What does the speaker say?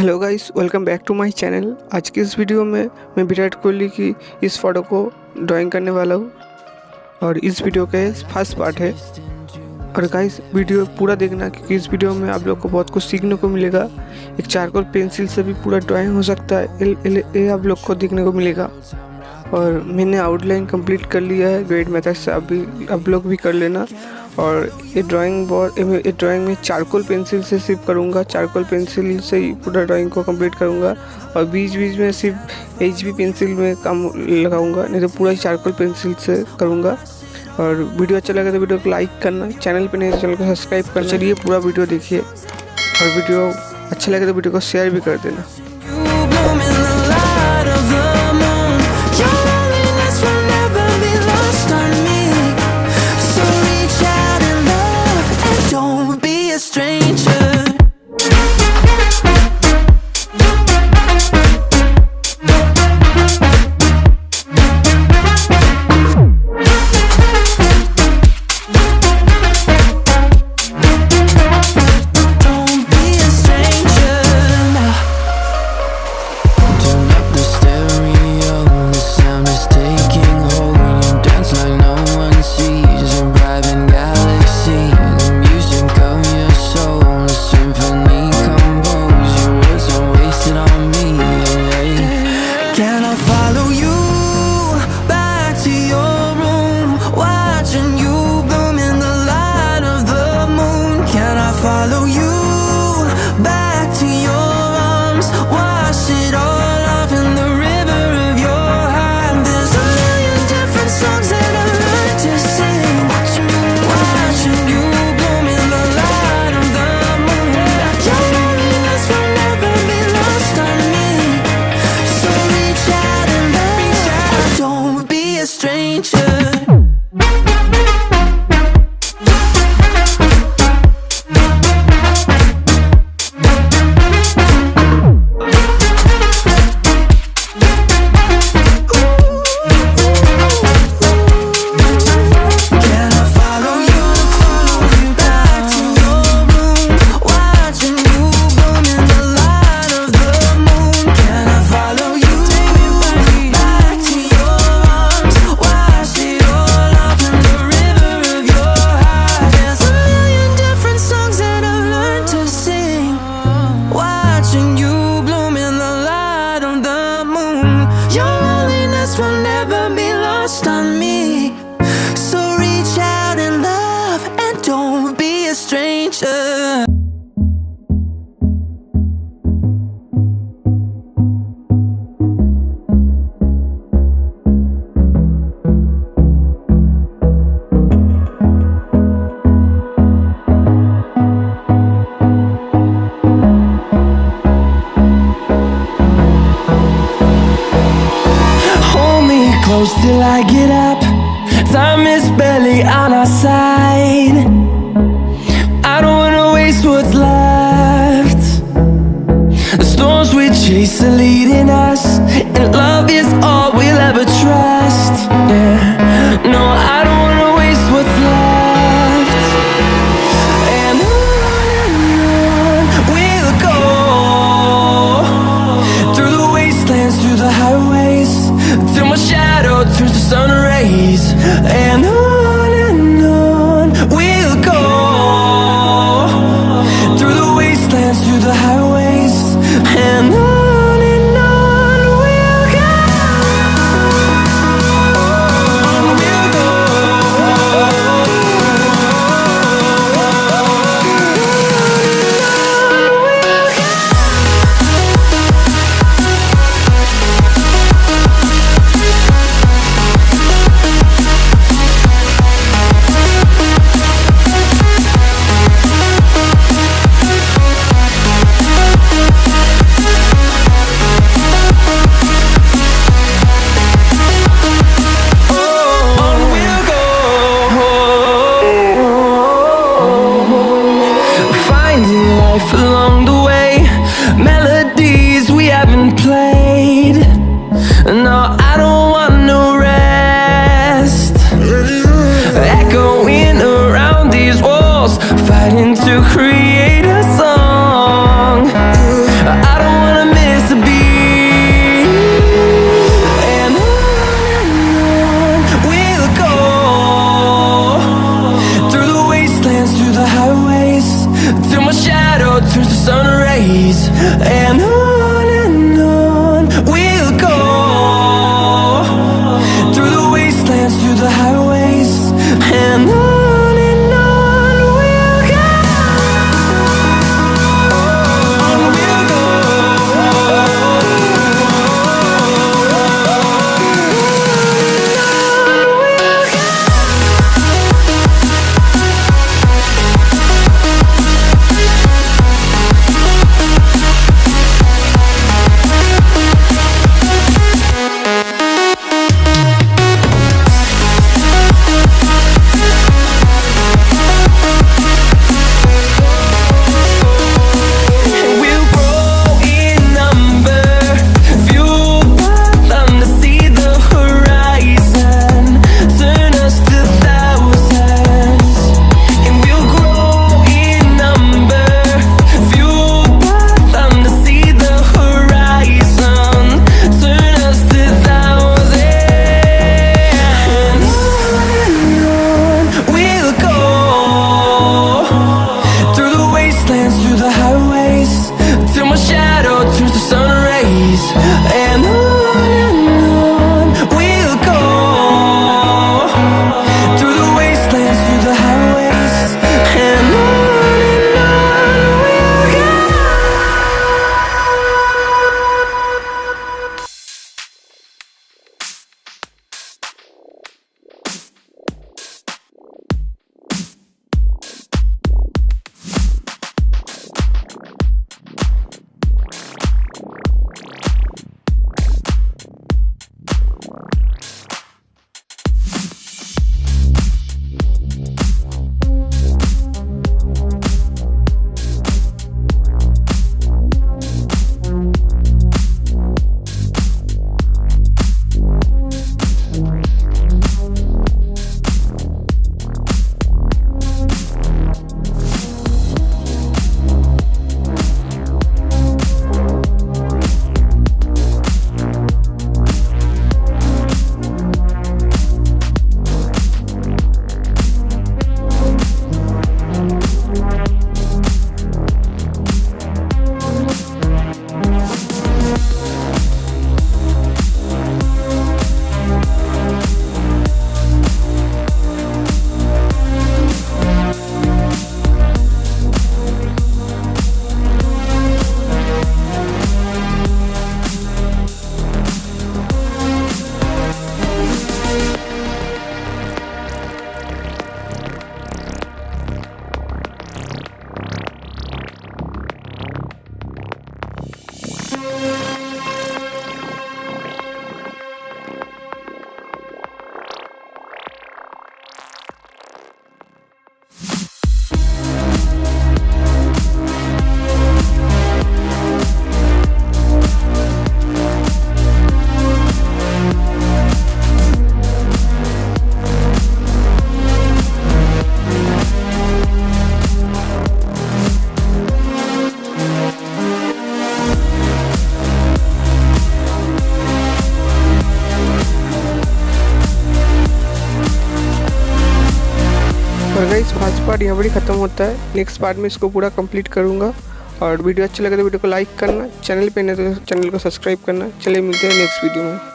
Hello guys, welcome back to my channel. आज की इस वीडियो में मैं विराट कोहली की इस फ़ोटो को ड्राइंग करने वाला हूँ और इस वीडियो का फर्स्ट पार्ट है। और गाइस वीडियो पूरा देखना क्योंकि इस वीडियो में आप लोग को बहुत कुछ सीखने को मिलेगा। एक चारकोल पेंसिल से भी पूरा ड्राइंग हो सकता है, ये आप लोग को देखने को मिलेगा। और मैंने आउटलाइन कंप्लीट कर लिया है ग्रेड मेथड से, आप लोग भी कर लेना। और ये ड्राइंग में चारकोल पेंसिल से सिर्फ करूँगा, चारकोल पेंसिल से ही पूरा ड्राइंग को कंप्लीट करूँगा। और बीच बीच में सिर्फ HB पेंसिल में काम लगाऊँगा, नहीं तो पूरा चारकोल पेंसिल से करूँगा। और वीडियो अच्छा लगे तो वीडियो को लाइक करना, चैनल पे नहीं तो चैनल को सब्सक्राइब करना। चलिए पूरा वीडियो देखिए और वीडियो अच्छा लगे तो वीडियो को शेयर भी कर देना। Follow you back to your arms, wash it all off in the river of your heart. There's a million different songs that I learned to sing, watching you bloom in the light of the moon. Your loneliness will never be lost on me, so reach out and love, don't be a stranger. Will never be lost on me, so reach out and love and don't be a stranger. Close till I get up, time is barely on our side. I don't wanna waste what's left. The storms we chase are leading us, and love is all we'll ever trust. Yeah, no, I don't wanna waste what's left. And on we'll go, through the wastelands, through the highways, till my shadow turns to sun rays. And on we'll go, through the wastelands, through the highways, and on we'll go, we'll go. rays, and on we'll go, through the wastelands, through the highways, and on we'll go. Through the highways, till my shadow turns to sun rays, and on we'll go, through the wastelands, through the highways, and on we'll go. और guys first part यहाँ पर ही ख़त्म होता है। Next part में इसको पूरा complete करूँगा। और वीडियो अच्छा लगे तो वीडियो को लाइक करना, चैनल पे नहीं तो चैनल को सब्सक्राइब करना। चलिए मिलते हैं नेक्स्ट वीडियो में।